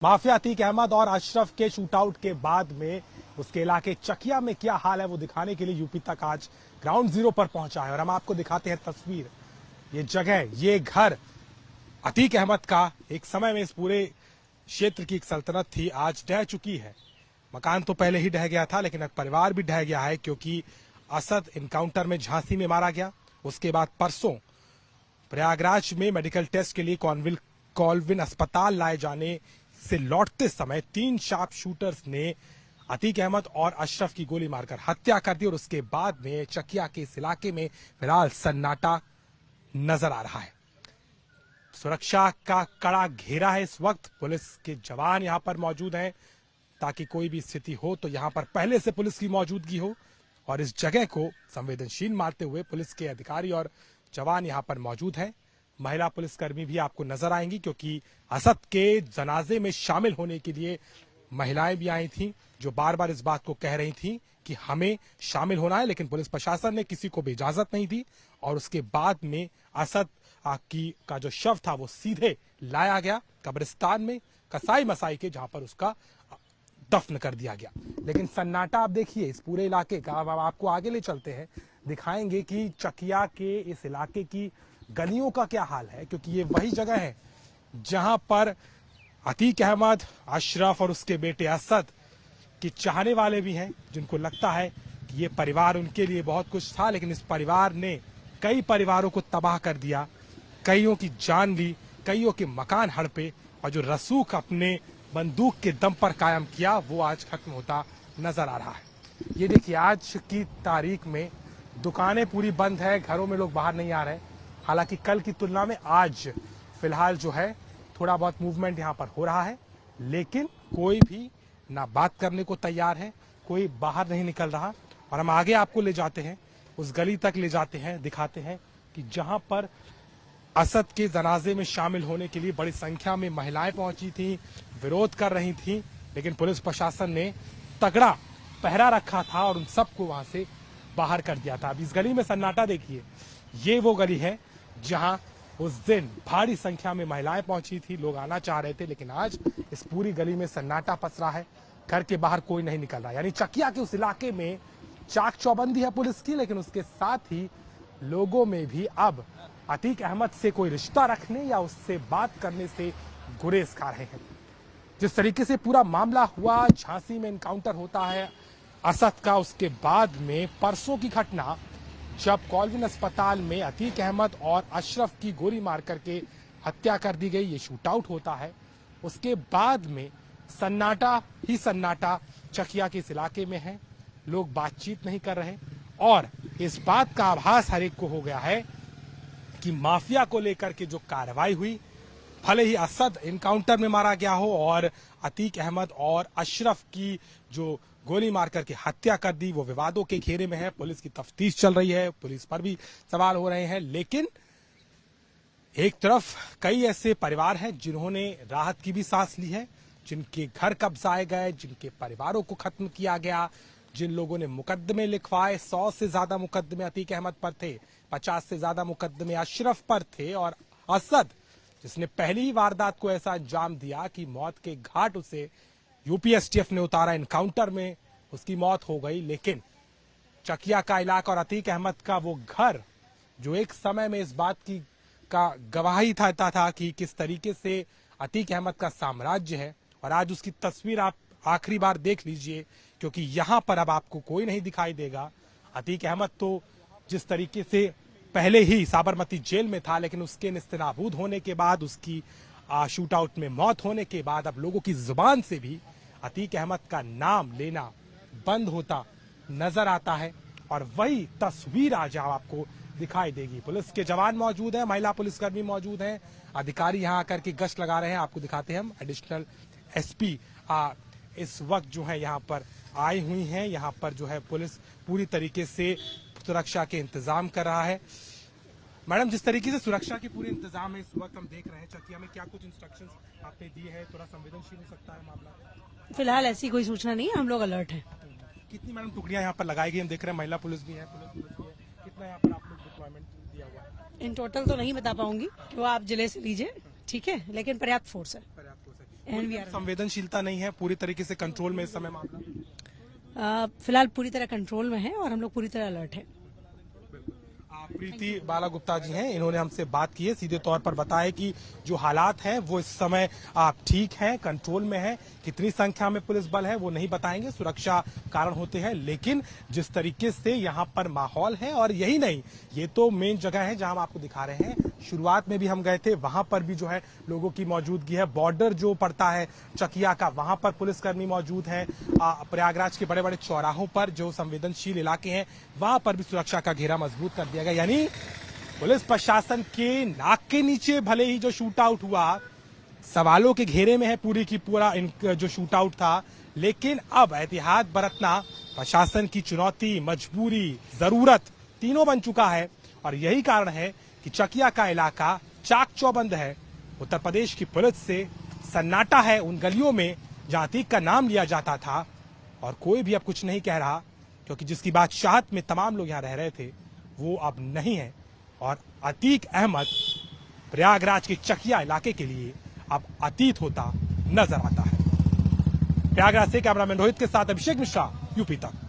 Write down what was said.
Mafia Atiq Ahmad और अशरफ के shootout के बाद में उसके इलाके चकिया में क्या हाल है वो दिखाने के लिए यूपी तक आज ग्राउंड जीरो पर पहुंचा है और हम आपको दिखाते हैं तस्वीर। ये जगह, ये घर अतीक अहमद का एक समय में इस पूरे क्षेत्र की एक सल्तनत थी, आज ढह चुकी है। मकान तो पहले ही ढह गया था लेकिन अब परिवार भी ढह गया है क्योंकि असद इनकाउंटर में झांसी में मारा गया। उसके बाद परसों प्रयागराज में मेडिकल टेस्ट के लिए कॉलविन अस्पताल लाए जाने से लौटते समय 3 शार्प शूटर्स ने अतीक अहमद और अशरफ की गोली मारकर हत्या कर दी और उसके बाद में चकिया के इस इलाके में फिलहाल सन्नाटा नजर आ रहा है। सुरक्षा का कड़ा घेरा है। इस वक्त पुलिस के जवान यहां पर मौजूद हैं ताकि कोई भी स्थिति हो तो यहां पर पहले से पुलिस की मौजूदगी हो और इस जगह को संवेदनशील मानते हुए पुलिस के अधिकारी और जवान यहां पर मौजूद हैं। महिला पुलिसकर्मी भी आपको नजर आएंगी क्योंकि असद के जनाजे में शामिल होने के लिए महिलाएं भी आई थीं जो बार बार इस बात को कह रही थीं कि हमें शामिल होना है, लेकिन पुलिस प्रशासन ने किसी को भी इजाजत नहीं दी और उसके बाद में असद का जो शव था वो सीधे लाया गया कब्रिस्तान में कसाई मसाई के, जहां पर उसका दफन कर दिया गया। लेकिन सन्नाटा आप देखिए इस पूरे इलाके का। अब आपको आगे ले चलते हैं, दिखाएंगे कि चकिया के इस इलाके की गलियों का क्या हाल है क्योंकि ये वही जगह है जहां पर अतीक अहमद, अशरफ और उसके बेटे असद के चाहने वाले भी हैं, जिनको लगता है कि ये परिवार उनके लिए बहुत कुछ था, लेकिन इस परिवार ने कई परिवारों को तबाह कर दिया, कईयों की जान ली, कईयों के मकान हड़पे और जो रसूख अपने बंदूक के दम पर कायम किया वो आज खत्म होता नजर आ रहा है। ये देखिए आज की तारीख में दुकानें पूरी बंद है, घरों में लोग बाहर नहीं आ रहे। हालांकि कल की तुलना में आज फिलहाल जो है थोड़ा बहुत मूवमेंट यहाँ पर हो रहा है, लेकिन कोई भी ना बात करने को तैयार है, कोई बाहर नहीं निकल रहा। और हम आगे आपको ले जाते हैं, उस गली तक ले जाते हैं, दिखाते हैं कि जहां पर असद के जनाजे में शामिल होने के लिए बड़ी संख्या में महिलाएं पहुंची थी, विरोध कर रही थी, लेकिन पुलिस प्रशासन ने तगड़ा पहरा रखा था और उन सबको वहां से बाहर कर दिया था। अब इस गली में सन्नाटा देखिए, ये वो गली है जहां उस दिन भारी संख्या में महिलाएं पहुंची थी, लोग आना चाह रहे थे, लेकिन आज इस पूरी गली में सन्नाटा पसरा है, घर के बाहर कोई नहीं निकल रहा। यानी चकिया के उस इलाके में चाक चौबंदी है पुलिस की, लेकिन उसके साथ ही लोगों में भी अब अतीक अहमद से कोई रिश्ता रखने या उससे बात करने से गुरेज खा रहे हैं। जिस तरीके से पूरा मामला हुआ, झांसी में इनकाउंटर होता है असद का, उसके बाद में परसों की घटना जब कॉलविन अस्पताल में अतीक अहमद और अशरफ की गोली मार करके हत्या कर दी गई, ये शूटआउट होता है, उसके बाद में सन्नाटा ही सन्नाटा चकिया के इस इलाके में है। लोग बातचीत नहीं कर रहे और इस बात का आभास हर एक को हो गया है कि माफिया को लेकर के जो कार्रवाई हुई, भले ही असद इनकाउंटर में मारा गया हो और अतीक अहमद और अशरफ की जो गोली मार करके हत्या कर दी वो विवादों के घेरे में है। पुलिस की तफ्तीश चल रही है, पुलिस पर भी सवाल हो रहे हैं, लेकिन एक तरफ कई ऐसे परिवार हैं जिन्होंने राहत की भी सांस ली है, जिनके घर कब्जाए गए, जिनके परिवारों को खत्म किया गया, जिन लोगों ने मुकदमे लिखवाए। 100 से ज्यादा मुकदमे अतीक अहमद पर थे, 50 से ज्यादा मुकदमे अशरफ पर थे और असद जिसने पहली ही वारदात को ऐसा अंजाम दिया कि मौत के घाट उसे यूपी एसटीएफ ने उतारा, इनकाउंटर में उसकी मौत हो गई। लेकिन चकिया का इलाका और अतीक अहमद का वो घर जो एक समय में इस बात की का गवाही था कि किस तरीके से अतीक अहमद का साम्राज्य है, और आज उसकी तस्वीर आप आखिरी बार देख लीजिए क्योंकि यहां पर अब आपको कोई नहीं दिखाई देगा। अतीक अहमद तो जिस तरीके से पहले ही साबरमती जेल में था, लेकिन उसके निस्तेनाबूद होने के बाद, उसकी शूटआउट में मौत होने के बाद अब लोगों की जुबान से भी अतीक अहमद का नाम लेना बंद होता नजर आता है और वही तस्वीर आज आपको दिखाई देगी। पुलिस के जवान मौजूद हैं, महिला पुलिसकर्मी मौजूद हैं, अधिकारी यहां आकर के गश्त लगा रहे हैं। आपको दिखाते हैं हम एडिशनल एसपी इस वक्त जो है यहाँ पर आई हुई हैं। यहाँ पर जो है पुलिस पूरी तरीके से सुरक्षा के इंतजाम कर रहा है। मैडम, जिस तरीके से सुरक्षा के पूरे इंतजाम है इस वक्त हम देख रहे हैं चकिया में, क्या कुछ इंस्ट्रक्शंस आपने दिए हैं? थोड़ा संवेदनशील हो सकता है मामला। फिलहाल ऐसी कोई सूचना नहीं है, हम लोग अलर्ट हैं। कितनी मैडम टुकड़ियां यहाँ पर लगाई गई? हम देख रहे हैं महिला पुलिस भी है, पुलिस भी है। कितना यहाँ पर आप लोग डिप्लॉयमेंट दिया हुआ है? इन टोटल तो नहीं बता पाऊंगी, वो आप जिले से लीजिए, ठीक है, लेकिन पर्याप्त फोर्स है। एंड वी आर संवेदनशीलता नहीं है, पूरी तरीके से कंट्रोल में इस समय मामला। फिलहाल पूरी तरह कंट्रोल में है और हम लोग पूरी तरह अलर्ट है। प्रीति बाला गुप्ता जी हैं, इन्होंने हमसे बात की है, सीधे तौर पर बताया कि जो हालात हैं वो इस समय ठीक हैं, कंट्रोल में है। कितनी संख्या में पुलिस बल है वो नहीं बताएंगे, सुरक्षा कारण होते हैं, लेकिन जिस तरीके से यहाँ पर माहौल है, और यही नहीं, ये तो मेन जगह है जहां हम आपको दिखा रहे हैं। शुरुआत में भी हम गए थे, वहां पर भी जो है लोगों की मौजूदगी है। बॉर्डर जो पड़ता है चकिया का, वहां पर पुलिसकर्मी मौजूद है। प्रयागराज के बड़े बड़े चौराहों पर जो संवेदनशील इलाके हैं वहां पर भी सुरक्षा का घेरा मजबूत कर दिया गया। यानी पुलिस प्रशासन के नाक के नीचे भले ही जो शूट आउट हुआ, सवालों के घेरे में है पूरी की पूरा जो शूट आउट था, लेकिन अब एहतियात बरतना प्रशासन की चुनौती, मजबूरी, जरूरत तीनों बन चुका है। और यही कारण है कि चकिया का इलाका चाक चौबंद है। उत्तर प्रदेश की पुलिस से सन्नाटा है उन गलियों में जहां अतीक का नाम लिया जाता था, और कोई भी अब कुछ नहीं कह रहा, क्योंकि जिसकी बादशाहत में तमाम लोग यहां रह रहे थे वो अब नहीं है। और अतीक अहमद प्रयागराज के चकिया इलाके के लिए अब अतीत होता नजर आता है। प्रयागराज से कैमरामैन रोहित के साथ अभिषेक मिश्रा, यूपी तक।